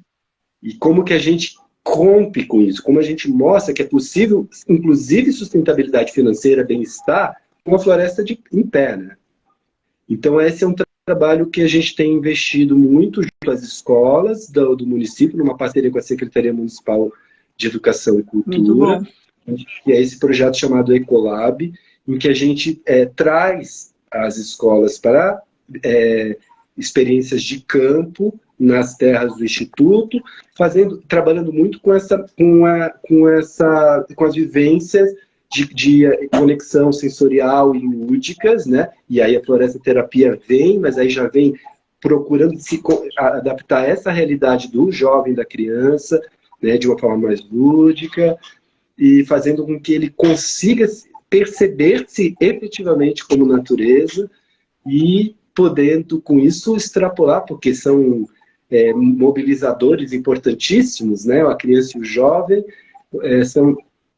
E como que a gente rompe com isso? Como a gente mostra que é possível, inclusive sustentabilidade financeira, bem-estar, uma floresta em pé, né? Então esse é um trabalho que a gente tem investido muito junto às escolas do município, numa parceria com a Secretaria Municipal de Educação e Cultura, que é esse projeto chamado Ecolab, em que a gente traz as escolas para experiências de campo nas terras do Instituto, trabalhando muito com as vivências de conexão sensorial e lúdicas, né? E aí a floresta terapia vem, mas aí já vem procurando se adaptar a essa realidade do jovem, da criança, né? De uma forma mais lúdica, e fazendo com que ele consiga perceber-se efetivamente como natureza e podendo, com isso, extrapolar, porque são mobilizadores importantíssimos, né? A criança e o jovem são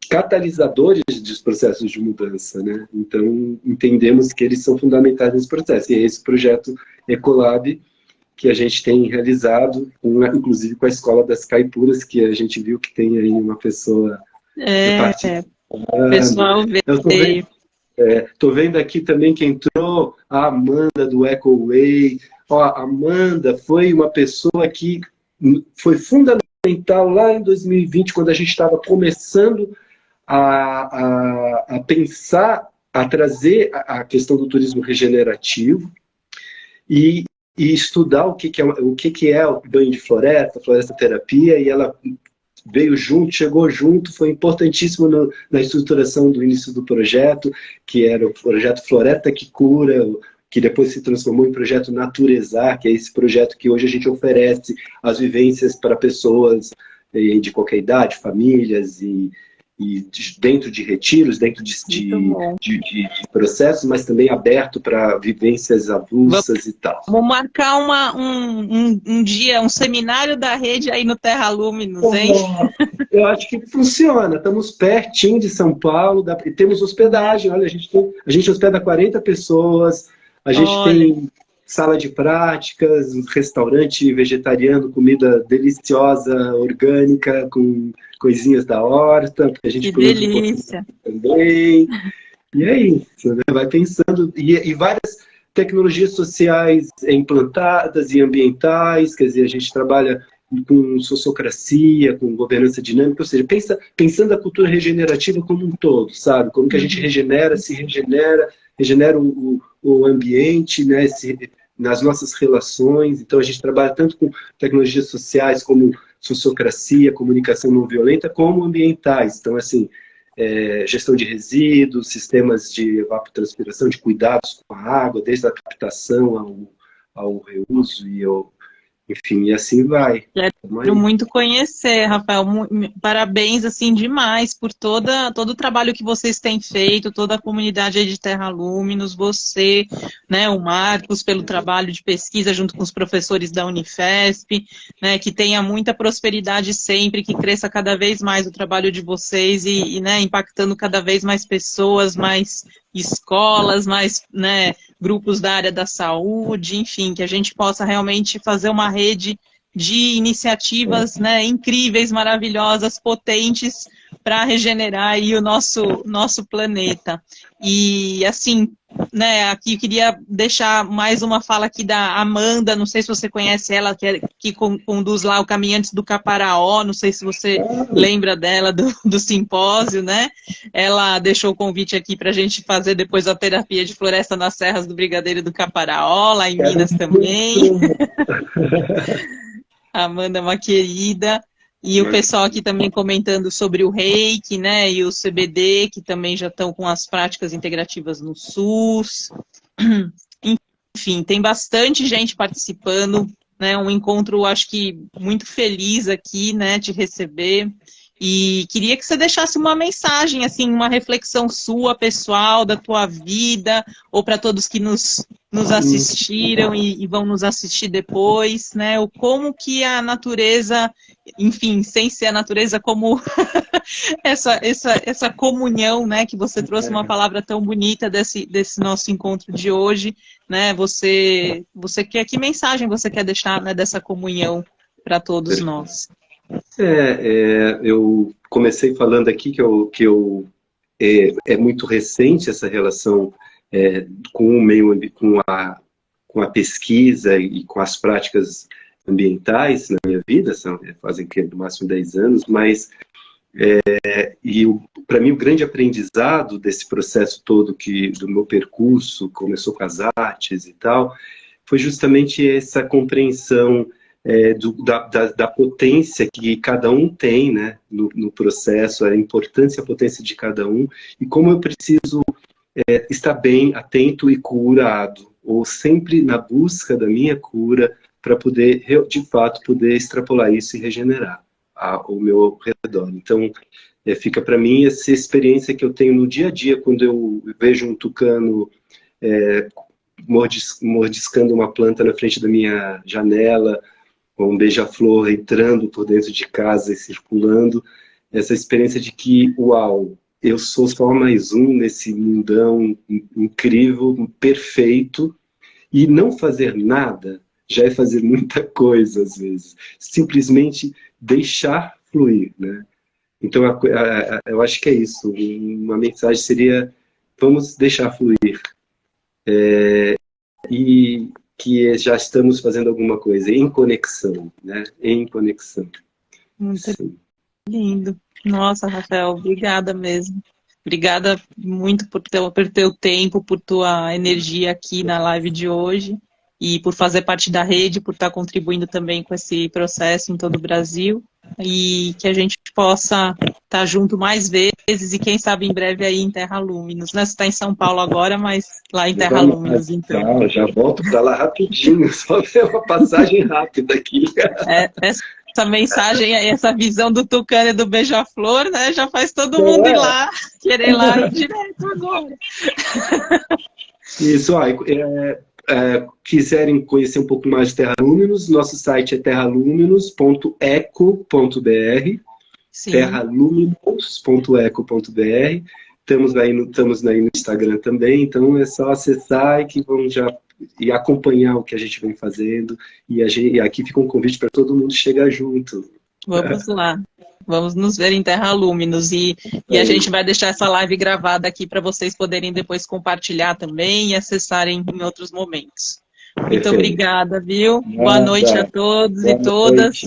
catalisadores dos processos de mudança, né? Então, entendemos que eles são fundamentais nesse processo. E é esse projeto Ecolab que a gente tem realizado, inclusive com a Escola das Caipuras, que a gente viu que tem aí uma pessoa participando.
O pessoal veio.
Estou vendo aqui também que entrou a Amanda do EcoWay. A Amanda foi uma pessoa que foi fundamental lá em 2020, quando a gente estava começando a pensar, a trazer a questão do turismo regenerativo e estudar o que é o banho de floresta, floresta terapia, e ela veio junto, chegou junto, foi importantíssimo na estruturação do início do projeto, que era o projeto Floresta que Cura, que depois se transformou em projeto Naturezar, que é esse projeto que hoje a gente oferece as vivências para pessoas de qualquer idade, famílias e dentro de retiros, dentro de processos, mas também aberto para vivências avulsas e tal.
Vamos marcar um dia, um seminário da rede aí no Terra Luminos, hein?
Eu acho que funciona. Estamos pertinho de São Paulo, e temos hospedagem. Olha, a gente hospeda 40 pessoas, a gente tem sala de práticas, um restaurante vegetariano, comida deliciosa, orgânica, com coisinhas da horta, porque a gente
que delícia
também. E é isso, né? Vai pensando, e várias tecnologias sociais implantadas e ambientais, quer dizer, a gente trabalha com sociocracia, com governança dinâmica, ou seja, pensando a cultura regenerativa como um todo, sabe? Como que a gente regenera o ambiente, né? Nas nossas relações. Então a gente trabalha tanto com tecnologias sociais como sociocracia, comunicação não violenta, como ambientais. Então, assim, gestão de resíduos, sistemas de evapotranspiração, de cuidados com a água, desde a captação ao reuso enfim, e assim vai.
Quero muito conhecer, Rafael. Parabéns, assim, demais por todo o trabalho que vocês têm feito, toda a comunidade aí de Terra Luminos, você, né, o Marcos, pelo trabalho de pesquisa junto com os professores da Unifesp, né, que tenha muita prosperidade sempre, que cresça cada vez mais o trabalho de vocês né, impactando cada vez mais pessoas, mais escolas, mais, né, grupos da área da saúde, enfim, que a gente possa realmente fazer uma rede de iniciativas, né, incríveis, maravilhosas, potentes, para regenerar aí o nosso planeta. E, assim, né, aqui eu queria deixar mais uma fala aqui da Amanda, não sei se você conhece ela, que conduz lá o Caminhantes do Caparaó, não sei se você lembra dela do simpósio, né? Ela deixou o convite aqui para a gente fazer depois a terapia de floresta nas serras do Brigadeiro do Caparaó, lá em Minas também. A Amanda é uma querida. E o pessoal aqui também comentando sobre o Reiki, né, e o CBD, que também já estão com as práticas integrativas no SUS. Enfim, tem bastante gente participando, né, um encontro, acho que, muito feliz aqui, né, de receber. E queria que você deixasse uma mensagem, assim, uma reflexão sua, pessoal, da tua vida, ou para todos que nos assistiram e vão nos assistir depois, né? O como que a natureza, enfim, sem ser a natureza, como essa comunhão, né? Que você trouxe uma palavra tão bonita desse nosso encontro de hoje, né? Você quer, que mensagem você quer deixar, né, dessa comunhão para todos nós?
Eu comecei falando aqui é muito recente essa relação com o meio, com a pesquisa e com as práticas ambientais na minha vida, fazem no máximo 10 anos, mas para mim o grande aprendizado desse processo todo do meu percurso, começou com as artes e tal, foi justamente essa compreensão da potência que cada um tem, né, no processo, a importância e a potência de cada um, e como eu preciso estar bem, atento e curado, ou sempre na busca da minha cura, para poder, de fato, poder extrapolar isso e regenerar o meu redor. Então, fica para mim essa experiência que eu tenho no dia a dia, quando eu vejo um tucano mordiscando uma planta na frente da minha janela, ou um beija-flor entrando por dentro de casa e circulando, essa experiência de que, uau, eu sou só mais um nesse mundão incrível, perfeito, e não fazer nada já é fazer muita coisa, às vezes. Simplesmente deixar fluir, né? Então, eu acho que é isso. Uma mensagem seria, vamos deixar fluir. E que já estamos fazendo alguma coisa em conexão, né? Em conexão.
Muito lindo. Nossa, Rafael, obrigada mesmo. Obrigada muito por teu tempo, por tua energia aqui na live de hoje e por fazer parte da rede, por estar contribuindo também com esse processo em todo o Brasil e que a gente possa estar junto mais vezes e quem sabe em breve aí em Terra Luminos, né? Você está em São Paulo agora, mas lá em Terra Luminos, então.
Já volto para lá rapidinho, só ter uma passagem rápida aqui.
Essa mensagem, essa visão do tucano e do beija-flor, né? Já faz todo mundo ir lá, querer ir lá ir direto agora.
Isso, quiserem conhecer um pouco mais de Terra Luminos, nosso site é terraluminos.eco.br, terraluminos.eco.br. Estamos aí no Instagram também, então é só acessar e acompanhar o que a gente vem fazendo. E aqui fica um convite para todo mundo chegar junto.
Vamos lá. Vamos nos ver em Terra Luminos. E a gente vai deixar essa live gravada aqui para vocês poderem depois compartilhar também e acessarem em outros momentos. Muito obrigada, viu? Boa noite a todos e todas.